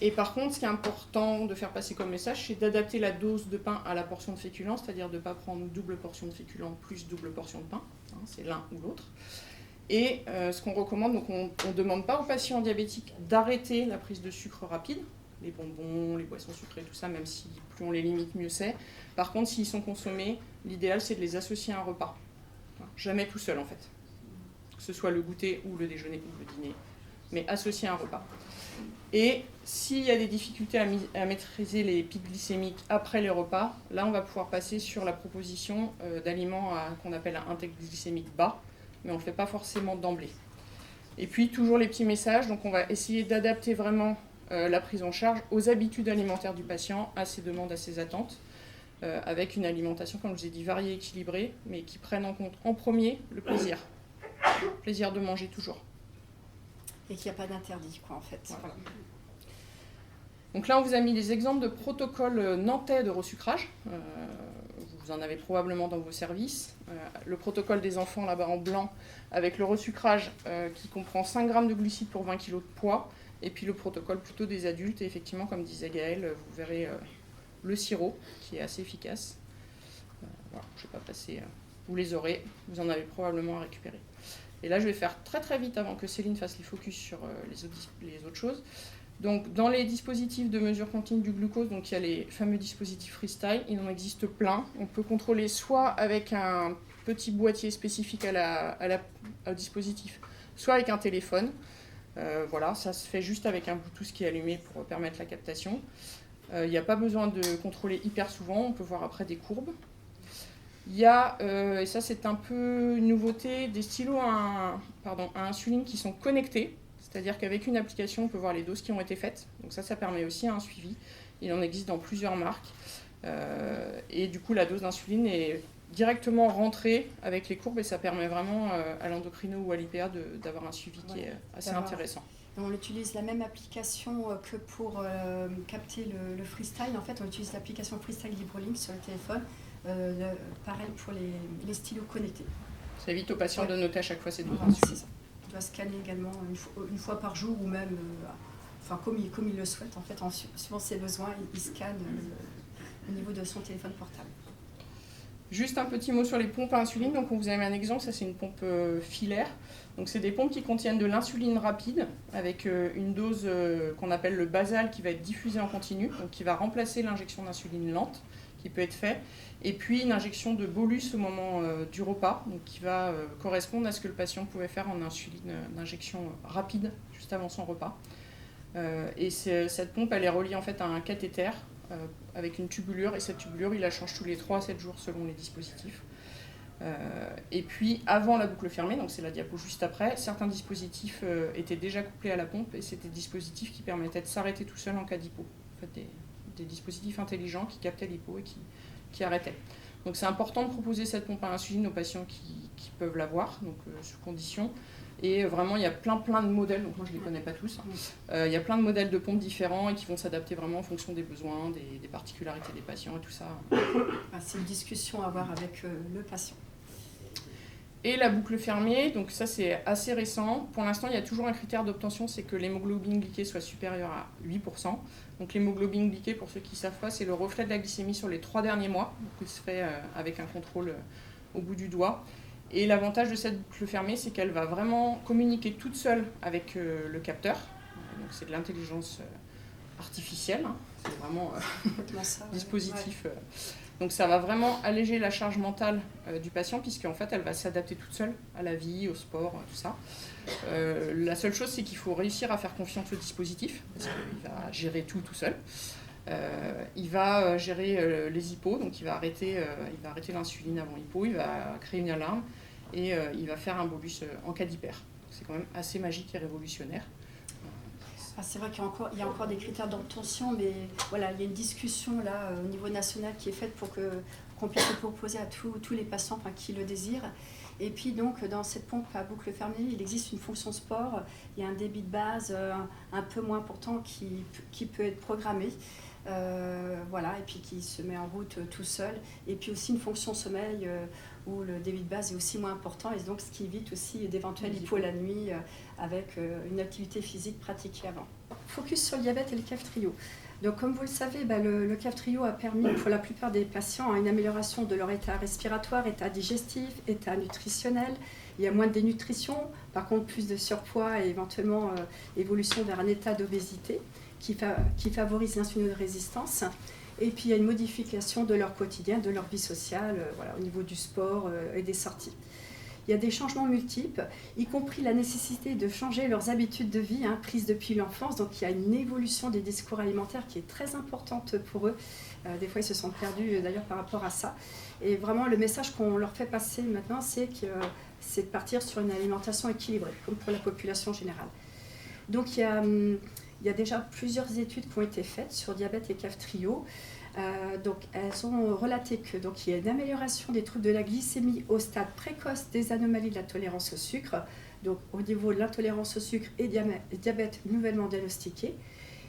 Et par contre, ce qui est important de faire passer comme message, c'est d'adapter la dose de pain à la portion de féculents, c'est-à-dire de ne pas prendre double portion de féculents plus double portion de pain, hein, c'est l'un ou l'autre. Et ce qu'on recommande, donc on ne demande pas aux patients diabétiques d'arrêter la prise de sucre rapide, les bonbons, les boissons sucrées, tout ça, même si plus on les limite, mieux c'est. Par contre, s'ils sont consommés, l'idéal c'est de les associer à un repas. Jamais tout seul en fait. Que ce soit le goûter ou le déjeuner ou le dîner, mais associer à un repas. Et s'il y a des difficultés à maîtriser les pics glycémiques après les repas, là on va pouvoir passer sur la proposition d'aliments qu'on appelle un index glycémique bas, mais on ne le fait pas forcément d'emblée. Et puis toujours les petits messages, donc on va essayer d'adapter vraiment la prise en charge aux habitudes alimentaires du patient, à ses demandes, à ses attentes, avec une alimentation, comme je vous ai dit, variée, équilibrée, mais qui prenne en compte en premier le plaisir. Le plaisir de manger toujours. Et qu'il n'y a pas d'interdit, quoi, en fait. Voilà. Donc là, on vous a mis des exemples de protocoles nantais de resucrage. Vous en avez probablement dans vos services. Le protocole des enfants, là-bas en blanc, avec le resucrage qui comprend 5 grammes de glucides pour 20 kg de poids. Et puis le protocole plutôt des adultes. Et effectivement, comme disait Gaëlle, vous verrez le sirop, qui est assez efficace. Voilà, je ne vais pas passer... vous les aurez, vous en avez probablement à récupérer. Et là, je vais faire très très vite avant que Céline fasse les focus sur les autres choses. Donc, dans les dispositifs de mesure continue du glucose, donc il y a les fameux dispositifs Freestyle, il en existe plein. On peut contrôler soit avec un petit boîtier spécifique au dispositif, soit avec un téléphone. Voilà, ça se fait juste avec un Bluetooth qui est allumé pour permettre la captation. Il n'y a pas besoin de contrôler hyper souvent, on peut voir après des courbes. Il y a, et ça c'est un peu une nouveauté, des stylos à insuline qui sont connectés. C'est-à-dire qu'avec une application, on peut voir les doses qui ont été faites. Donc ça permet aussi un suivi. Il en existe dans plusieurs marques. Et du coup, la dose d'insuline est directement rentrée avec les courbes et ça permet vraiment à l'endocrino ou à l'IPA d'avoir un suivi qui est assez intéressant. On utilise la même application que pour capter le freestyle. En fait, on utilise l'application Freestyle LibreLink sur le téléphone. Pareil pour les stylos connectés. Ça évite aux patients de noter à chaque fois ces doses d'insuline. C'est ça. On doit scanner également une fois par jour ou même comme il le souhaite. En fait, suivant ses besoins, il scanne au niveau de son téléphone portable. Juste un petit mot sur les pompes à insuline. Donc, on vous a mis un exemple, ça c'est une pompe filaire. Donc, c'est des pompes qui contiennent de l'insuline rapide avec une dose qu'on appelle le basal qui va être diffusée en continu, donc qui va remplacer l'injection d'insuline lente qui peut être faite. Et puis une injection de bolus au moment du repas, donc qui va correspondre à ce que le patient pouvait faire en injection rapide juste avant son repas. Et cette pompe, elle est reliée en fait à un cathéter avec une tubulure, et cette tubulure, il la change tous les 3 à 7 jours selon les dispositifs. Et puis avant la boucle fermée, donc c'est la diapo juste après, certains dispositifs étaient déjà couplés à la pompe, et c'était des dispositifs qui permettaient de s'arrêter tout seul en cas d'hypo. En fait, des dispositifs intelligents qui captaient l'hypo et qui arrêtaient. Donc c'est important de proposer cette pompe à insuline aux patients qui peuvent l'avoir, donc sous condition. Et vraiment, il y a plein de modèles, donc moi je ne les connais pas tous. Il y a plein de modèles de pompes différents et qui vont s'adapter vraiment en fonction des besoins, des particularités des patients et tout ça. C'est une discussion à avoir avec le patient. Et la boucle fermée, donc ça c'est assez récent. Pour l'instant, il y a toujours un critère d'obtention, c'est que l'hémoglobine glyquée soit supérieure à 8%. Donc l'hémoglobine glyquée, pour ceux qui ne savent pas, c'est le reflet de la glycémie sur les 3 derniers mois. Donc il se fait avec un contrôle au bout du doigt. Et l'avantage de cette boucle fermée, c'est qu'elle va vraiment communiquer toute seule avec le capteur. Donc c'est de l'intelligence artificielle, hein. C'est vraiment un dispositif. Ouais. Donc ça va vraiment alléger la charge mentale du patient, puisqu'en fait elle va s'adapter toute seule à la vie, au sport, tout ça. La seule chose, c'est qu'il faut réussir à faire confiance au dispositif, parce qu'il va gérer tout seul. Il va gérer les hypos, donc il va arrêter l'insuline avant hypo, il va créer une alarme et il va faire un bolus en cas d'hyper. C'est quand même assez magique et révolutionnaire. C'est vrai qu'il y a encore des critères d'obtention, mais voilà, il y a une discussion là au niveau national qui est faite pour qu'on puisse le proposer à tous les patients qui le désirent. Et puis donc dans cette pompe à boucle fermée, il existe une fonction sport, il y a un débit de base un peu moins important qui peut être programmé. Voilà, et puis qui se met en route tout seul. Et puis aussi une fonction sommeil où le débit de base est aussi moins important, et donc ce qui évite aussi d'éventuels hypos la nuit avec une activité physique pratiquée avant. Focus sur le diabète et le CAF Trio. Donc comme vous le savez, le CAF Trio a permis pour la plupart des patients une amélioration de leur état respiratoire, état digestif, état nutritionnel. Il y a moins de dénutrition, par contre plus de surpoids et éventuellement évolution vers un état d'obésité qui favorise l'insulinorésistance. Et puis il y a une modification de leur quotidien, de leur vie sociale, voilà, au niveau du sport et des sorties. Il y a des changements multiples, y compris la nécessité de changer leurs habitudes de vie, prises depuis l'enfance. Donc il y a une évolution des discours alimentaires qui est très importante pour eux. Des fois ils se sentent perdus d'ailleurs par rapport à ça. Et vraiment le message qu'on leur fait passer maintenant, c'est de partir sur une alimentation équilibrée, comme pour la population générale. Donc il y a déjà plusieurs études qui ont été faites sur diabète et CAF Trio. Donc elles ont relaté qu'il y a une amélioration des troubles de la glycémie au stade précoce des anomalies de la tolérance au sucre, donc au niveau de l'intolérance au sucre et diabète nouvellement diagnostiqué.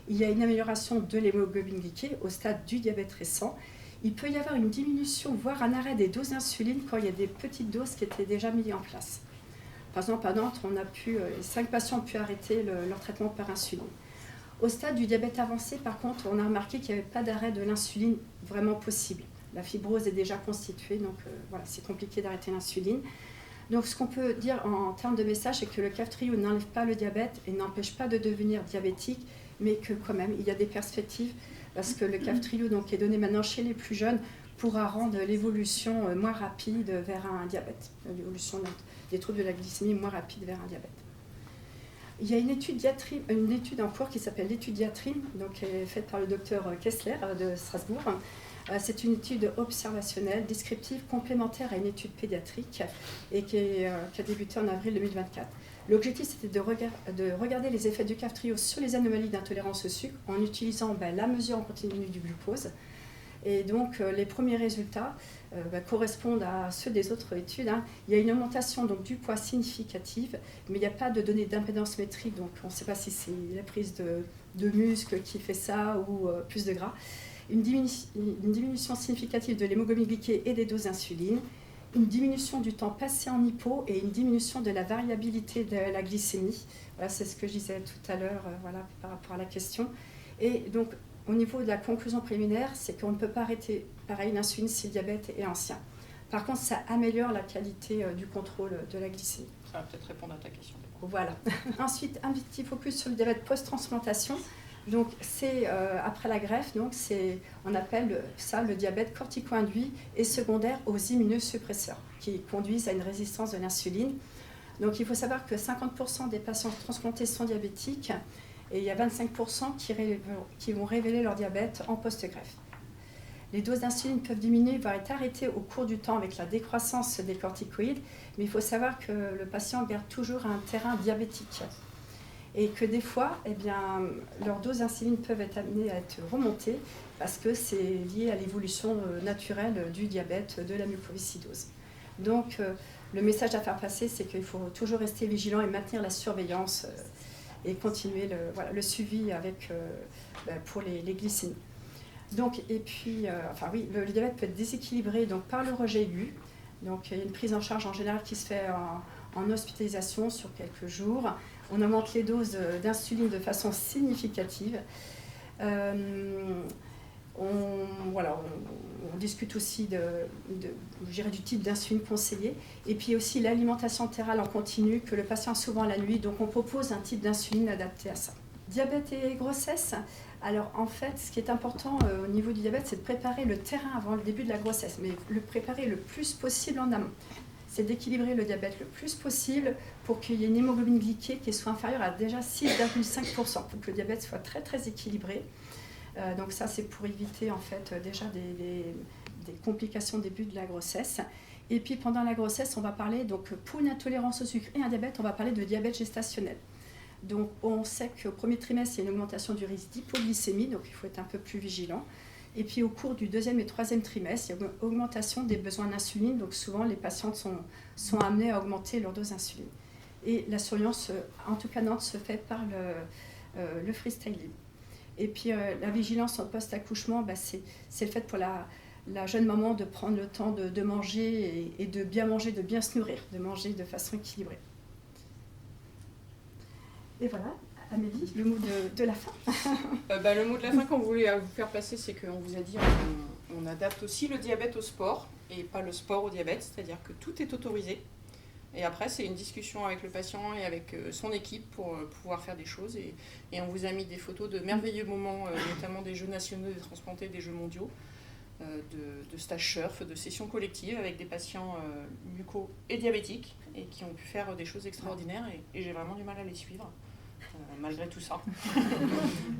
Il y a une amélioration de l'hémoglobine glyquée au stade du diabète récent. Il peut y avoir une diminution, voire un arrêt des doses d'insuline quand il y a des petites doses qui étaient déjà mises en place. Par exemple, à Nantes, 5 patients ont pu arrêter leur traitement par insuline. Au stade du diabète avancé, par contre, on a remarqué qu'il n'y avait pas d'arrêt de l'insuline vraiment possible. La fibrose est déjà constituée, donc voilà, c'est compliqué d'arrêter l'insuline. Donc ce qu'on peut dire en termes de message, c'est que le CAF Trio n'enlève pas le diabète et n'empêche pas de devenir diabétique, mais que quand même, il y a des perspectives, parce que le CAF Trio qui est donné maintenant chez les plus jeunes pourra rendre l'évolution moins rapide vers un diabète, l'évolution des troubles de la glycémie moins rapide vers un diabète. Il y a une étude en cours qui s'appelle l'étude Diatrime, donc faite par le docteur Kessler de Strasbourg. C'est une étude observationnelle, descriptive, complémentaire à une étude pédiatrique et qui a débuté en avril 2024. L'objectif, c'était de regarder les effets du CAF Trio sur les anomalies d'intolérance au sucre en utilisant la mesure en continu du glucose. Et donc, les premiers résultats correspondent à ceux des autres études. Il y a une augmentation du poids significative, mais il n'y a pas de données d'impédance métrique, donc on ne sait pas si c'est la prise de muscle qui fait ça ou plus de gras. Une diminution significative de l'hémoglobine glyquée et des doses d'insuline, une diminution du temps passé en hypo et une diminution de la variabilité de la glycémie. Voilà, c'est ce que je disais tout à l'heure par rapport à la question. Et donc, au niveau de la conclusion préliminaire, c'est qu'on ne peut pas arrêter pareil l'insuline si le diabète est ancien. Par contre, ça améliore la qualité du contrôle de la glycémie. Ça va peut-être répondre à ta question. Voilà. Ensuite, un petit focus sur le diabète post-transplantation. Donc, c'est après la greffe, on appelle ça le diabète cortico-induit et secondaire aux immunosuppresseurs qui conduisent à une résistance de l'insuline. Donc, il faut savoir que 50% des patients transplantés sont diabétiques. Et il y a 25% qui vont révéler leur diabète en post-greffe. Les doses d'insuline peuvent diminuer, voire être arrêtées au cours du temps avec la décroissance des corticoïdes, mais il faut savoir que le patient garde toujours un terrain diabétique. Et que des fois, leurs doses d'insuline peuvent être amenées à être remontées parce que c'est lié à l'évolution naturelle du diabète, de la mucoviscidose. Donc, le message à faire passer, c'est qu'il faut toujours rester vigilant et maintenir la surveillance et continuer le suivi pour les glycémies. Donc, et puis, le diabète peut être déséquilibré par le rejet aigu, Donc il y a une prise en charge en général qui se fait en hospitalisation sur quelques jours. On augmente les doses d'insuline de façon significative. On discute aussi du type d'insuline conseillé. Et puis aussi l'alimentation entérale en continu que le patient a souvent la nuit. Donc on propose un type d'insuline adapté à ça. Diabète et grossesse. Alors en fait, ce qui est important au niveau du diabète, c'est de préparer le terrain avant le début de la grossesse, mais le préparer le plus possible en amont. C'est d'équilibrer le diabète le plus possible pour qu'il y ait une hémoglobine glyquée qui soit inférieure à déjà 6,5%, pour que le diabète soit très très équilibré. Donc ça, c'est pour éviter en fait déjà des complications au début de la grossesse. Et puis pendant la grossesse, on va parler, donc pour une intolérance au sucre et un diabète, on va parler de diabète gestationnel. Donc on sait qu'au premier trimestre, il y a une augmentation du risque d'hypoglycémie, donc il faut être un peu plus vigilant. Et puis au cours du deuxième et troisième trimestre, il y a une augmentation des besoins d'insuline, donc souvent les patientes sont amenées à augmenter leur dose d'insuline. Et la surveillance, en tout cas Nantes, se fait par le freestyling. Et puis la vigilance en post-accouchement, c'est le fait pour la jeune maman de prendre le temps de manger et de bien manger, de bien se nourrir, de manger de façon équilibrée. Et voilà, Amélie, le mot de la fin. Le mot de la fin qu'on voulait vous faire passer, c'est qu'on vous a dit on adapte aussi le diabète au sport et pas le sport au diabète, c'est-à-dire que tout est autorisé. Et après, c'est une discussion avec le patient et avec son équipe pour pouvoir faire des choses. Et on vous a mis des photos de merveilleux moments, notamment des Jeux nationaux, des transplantés, des Jeux mondiaux, de stages surf, de sessions collectives avec des patients muco et diabétiques et qui ont pu faire des choses extraordinaires. Et j'ai vraiment du mal à les suivre, malgré tout ça.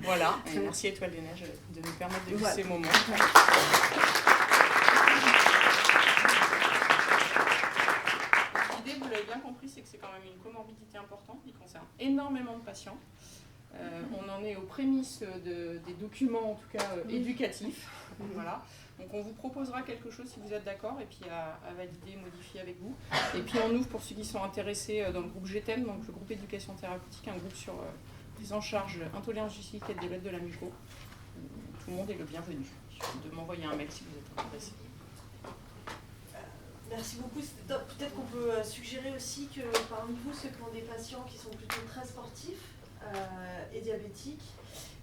Voilà, et merci Étoile des Neiges de nous permettre de vivre ces moments. L'idée, vous l'avez bien compris, c'est que c'est quand même une comorbidité importante qui concerne énormément de patients. On en est aux prémices des documents, en tout cas éducatifs. Voilà. Donc on vous proposera quelque chose si vous êtes d'accord, et puis à valider, modifier avec vous. Et puis on ouvre pour ceux qui sont intéressés dans le groupe GTEM, donc le groupe éducation thérapeutique, un groupe sur prise en charge intolérance glycémique et diabète de la muco. Tout le monde est le bienvenu. Il suffit de m'envoyer un mail si vous êtes intéressé. Merci beaucoup. Peut-être qu'on peut suggérer aussi que parmi vous, ceux qui ont des patients qui sont plutôt très sportifs et diabétiques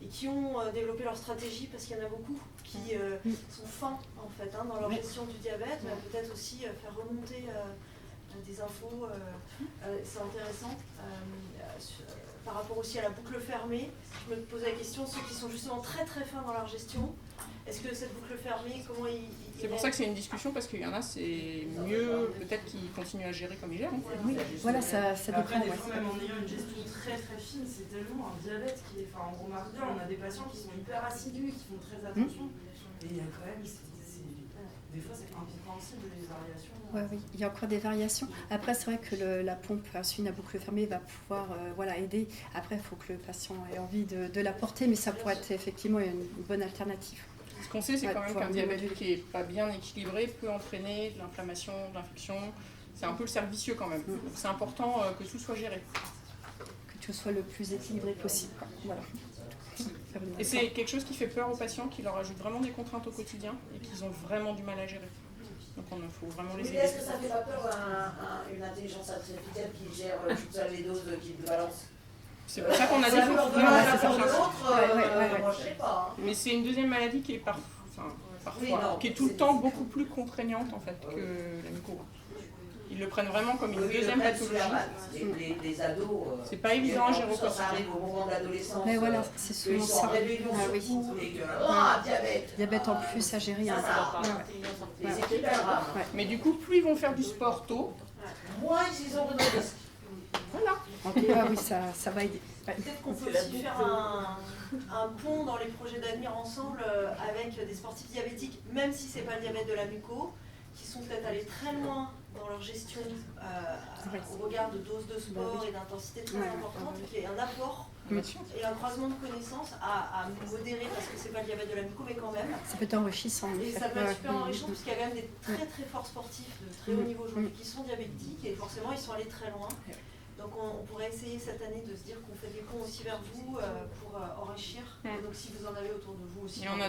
et qui ont développé leur stratégie, parce qu'il y en a beaucoup qui sont fins en fait dans leur gestion du diabète, peut-être aussi faire remonter des infos, c'est intéressant. Par rapport aussi à la boucle fermée, je me posais la question, ceux qui sont justement très très fins dans leur gestion, est-ce que cette boucle fermée, comment ils c'est pour ça que c'est une discussion, parce qu'il y en a, c'est mieux peut-être qu'ils continuent à gérer comme ils gèrent. Oui, voilà, ça dépend. Après, des fois, même en ayant une gestion très très fine, c'est tellement un diabète qui est, en gros marqueur, on a des patients qui sont hyper assidus, qui font très attention, et il y a quand même, des fois c'est incompréhensible les variations. Oui, il y a encore des variations. Après, c'est vrai que la pompe insuline à boucle fermée va pouvoir aider. Après, il faut que le patient ait envie de la porter, mais ça pourrait être effectivement une bonne alternative. Ce qu'on sait, c'est quand même qu'un diabète qui n'est pas bien équilibré peut entraîner de l'inflammation, de l'infection. C'est un peu le cercle vicieux quand même. Donc c'est important que tout soit géré. Que tout soit le plus équilibré possible. Voilà. Et c'est quelque chose qui fait peur aux patients, qui leur ajoute vraiment des contraintes au quotidien et qu'ils ont vraiment du mal à gérer. Donc il faut vraiment les aider. Est-ce que ça ne fait pas peur à une intelligence artificielle qui gère toute seule les doses qu'il balance? C'est pour ça qu'on a dit qu'il faut vraiment la peur de l'autre, moi je sais pas. Mais c'est une deuxième maladie qui est qui est tout le temps beaucoup plus contraignante en fait que la muco. Ils le prennent vraiment comme une deuxième pathologie. Les ados, c'est pas évident à gérer au quotidien. Ça arrive au moment de l'adolescence. Mais voilà, c'est souvent ça. Diabète en plus à gérer. C'est hyper grave. Mais du coup, plus ils vont faire du sport tôt, moins ils ont de risques. Voilà. En tout cas, oui, ça va aider. Peut-être qu'on peut aussi faire un pont dans les projets d'avenir ensemble avec des sportifs diabétiques, même si ce n'est pas le diabète de la muco, qui sont peut-être allés très loin dans leur gestion au regard de doses de sport et d'intensité très importante, qui est un apport et un croisement de connaissances à modérer, parce que c'est pas le diabète de la muco, mais quand même. Ça peut être enrichissant. Et ça peut être super enrichissant, parce qu'il y a quand même des très très forts sportifs de très haut niveau aujourd'hui qui sont diabétiques, et forcément ils sont allés très loin. Donc on pourrait essayer cette année de se dire qu'on fait des ponts aussi vers vous pour enrichir. Et donc si vous en avez autour de vous aussi. Et on a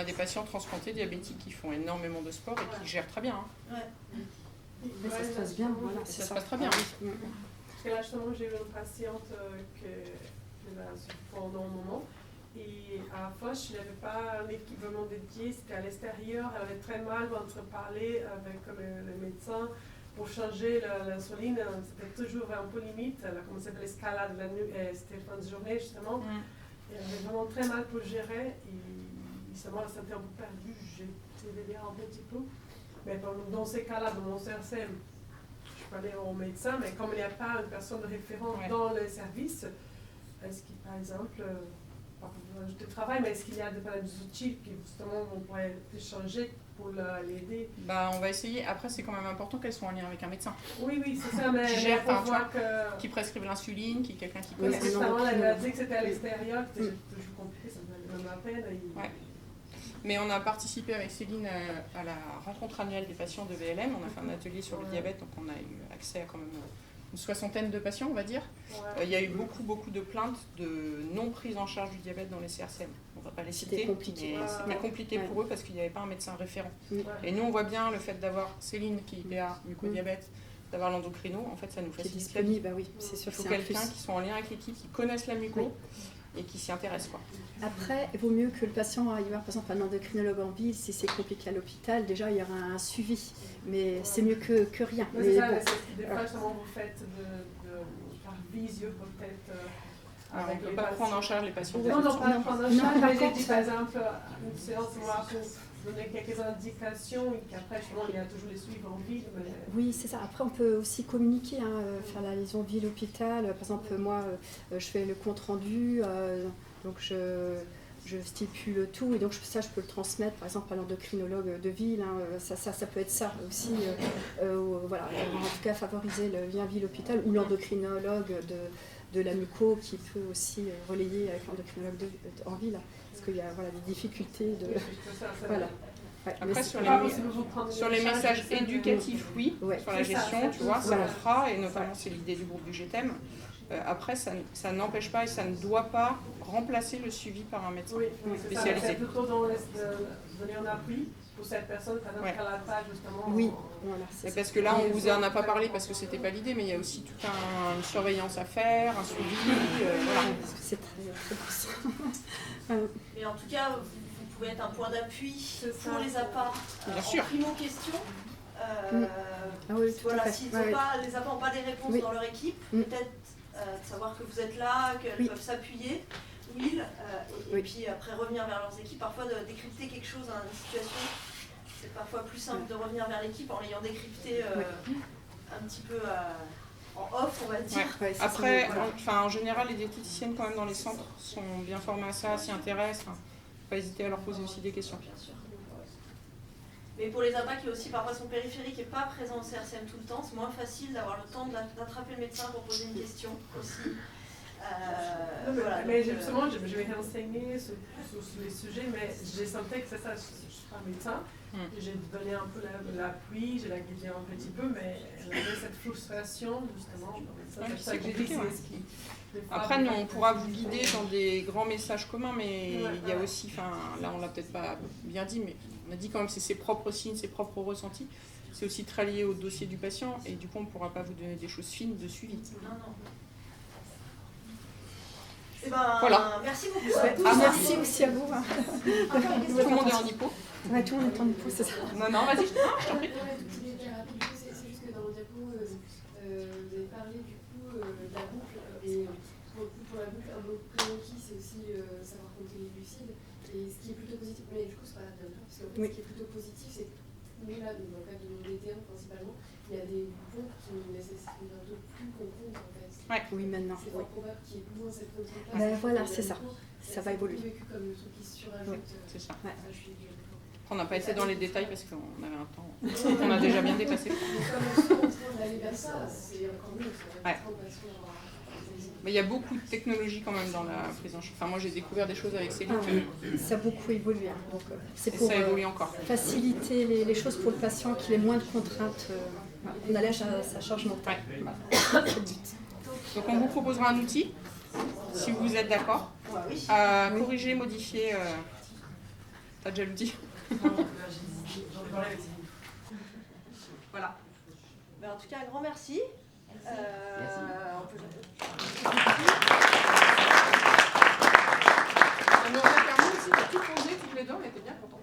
des patients transplantés diabétiques qui font énormément de sport et qui gèrent très bien. Hein. Mais ça se passe bien, voilà, ça se passe très bien. Parce que là, justement, j'ai eu une patiente qui m'a pendant un moment. Et à la fois, je n'avais pas un équipement dédié, c'était à l'extérieur. Elle avait très mal entre parler avec le médecin pour changer l'insuline. C'était toujours un peu limite. Elle a commencé par l'escalade la nuit, c'était fin de journée justement. Et elle avait vraiment très mal pour gérer. Et justement, elle s'était un peu perdue. J'ai aidé un petit peu. Mais dans ces cas-là, dans mon CRCM, je peux aller au médecin, mais comme il n'y a pas une personne référente dans le service, est-ce qu'il, par exemple, je travaille, mais est-ce qu'il y a des outils qui justement on pourrait échanger pour l'aider? On va essayer. Après, c'est quand même important qu'elles soient en lien avec un médecin. Oui, c'est ça, mais qui gère, qui prescrive l'insuline, qui est quelqu'un qui connaît. Justement, elle a dit que c'était à l'extérieur, c'était toujours compliqué, ça me donne la peine. Mais on a participé avec Céline à la rencontre annuelle des patients de VLM. On a fait un atelier sur le diabète, donc on a eu accès à quand même une 60aine de patients, on va dire. Il y a eu beaucoup de plaintes de non prise en charge du diabète dans les CRCM. On ne va pas les citer, mais c'était compliqué pour eux parce qu'il n'y avait pas un médecin référent. Et nous, on voit bien le fait d'avoir Céline qui est PA, mucodiabète, d'avoir l'endocrino, en fait, ça nous facilite la vie. C'est sûr. Il faut quelqu'un qui soit en lien avec l'équipe, qui connaisse la muco. Et qui s'y intéresse, quoi. Après, il vaut mieux que le patient aille voir par exemple un endocrinologue en ville. Si c'est compliqué à l'hôpital, déjà il y aura un suivi, mais c'est mieux que rien. Mais c'est ça, des fois justement vous faites par visio peut-être. On ne peut pas prendre en charge les patients. Non, pas prendre en charge, mais j'ai dit par exemple une séance pour donner quelques indications et qu'après justement il y a toujours les suivis en ville. Mais... Oui, c'est ça. Après on peut aussi communiquer, faire la liaison ville-hôpital. Par exemple moi je fais le compte rendu, donc je stipule tout et donc ça je peux le transmettre par exemple à l'endocrinologue de ville. Ça peut être ça aussi. Voilà, en tout cas favoriser le lien ville-hôpital ou l'endocrinologue de la muco qui peut aussi relayer avec l'endocrinologue en ville. Parce qu'il y a des difficultés de... Voilà. Ouais, après, sur les messages éducatifs, sur la gestion, tu vois, ça le fera, et notamment c'est l'idée du groupe du GTM. Après, ça n'empêche pas et ça ne doit pas remplacer le suivi par un médecin spécialisé. C'est plutôt donner un appui pour cette personne qui a la tâche justement. Oui, voilà. Parce que là, on vous en a pas parlé parce que c'était pas l'idée, mais il y a aussi toute une surveillance à faire, un suivi. Voilà. C'est très possible. Mais en tout cas, vous pouvez être un point d'appui pour les APA en primo-question. Voilà, si les APA n'ont pas les réponses dans leur équipe, peut-être de savoir que vous êtes là, qu'elles peuvent s'appuyer, et puis après revenir vers leurs équipes. Parfois de décrypter quelque chose dans une situation, c'est parfois plus simple de revenir vers l'équipe en l'ayant décrypté un petit peu en off, on va dire. Après, en général, les diététiciennes quand même dans les centres sont bien formées à ça, s'y intéressent. Faut pas hésiter à leur poser aussi des questions. Bien sûr. Mais pour les APA qui aussi parfois sont périphériques et pas présents au CRCM tout le temps, c'est moins facile d'avoir le temps d'attraper le médecin pour poser une question aussi. Mais justement, je vais renseigner sur les sujets, mais j'ai senti que c'est ça, je ne suis pas médecin. J'ai donné un peu l'appui, j'ai la guidé un petit peu, mais elle avait cette frustration, justement. C'est ça que j'ai dit, Après, nous, on pourra vous guider dans des grands messages communs, mais il y a aussi, là on l'a peut-être pas bien dit, mais on a dit quand même c'est ses propres signes, ses propres ressentis. C'est aussi très lié au dossier du patient, et du coup on ne pourra pas vous donner des choses fines de suivi. Non. Voilà. Merci beaucoup. Merci aussi à vous. Tout le monde est en hypo. Tout le monde est en hypo, c'est ça. Non, vas-y, je t'en prie. C'est juste que dans le diapo, vous avez parlé du coup de la boucle, et pour la boucle endocrinologie, c'est aussi savoir compter les glucides, et ce qui est plutôt positif, mais du coup c'est pas la même chose, parce qu'en fait ce qui est plutôt positif, c'est que nous là, dans le cadre de nos DTM principalement, il y a des pompes qui nécessitent un peu plus qu'on compte en fait. Oui, maintenant. C'est pas probable qu'il y ait plus cette compte-là. Voilà, c'est ça. Ça va évoluer. C'est vécu comme le truc qui se surajoute. C'est ça. On n'a pas été dans les détails parce qu'on avait un temps qu'on a déjà bien dépassé. Mais il y a beaucoup de technologies quand même dans la prise en charge. Enfin, moi j'ai découvert des choses avec Céline. Ça a beaucoup évolué. Donc, c'est et pour ça évolue encore. faciliter les choses pour le patient, qu'il ait moins de contraintes On allait ça change mon temps. Donc on vous proposera un outil, si vous êtes d'accord, Oui. à corriger, modifier. T'as déjà l'outil? J'en ai parlé avec Céline. Voilà. Ben, en tout cas, un grand merci. On peut... Ça nous aurait permis aussi de tout poser toutes les deux, on était bien contents.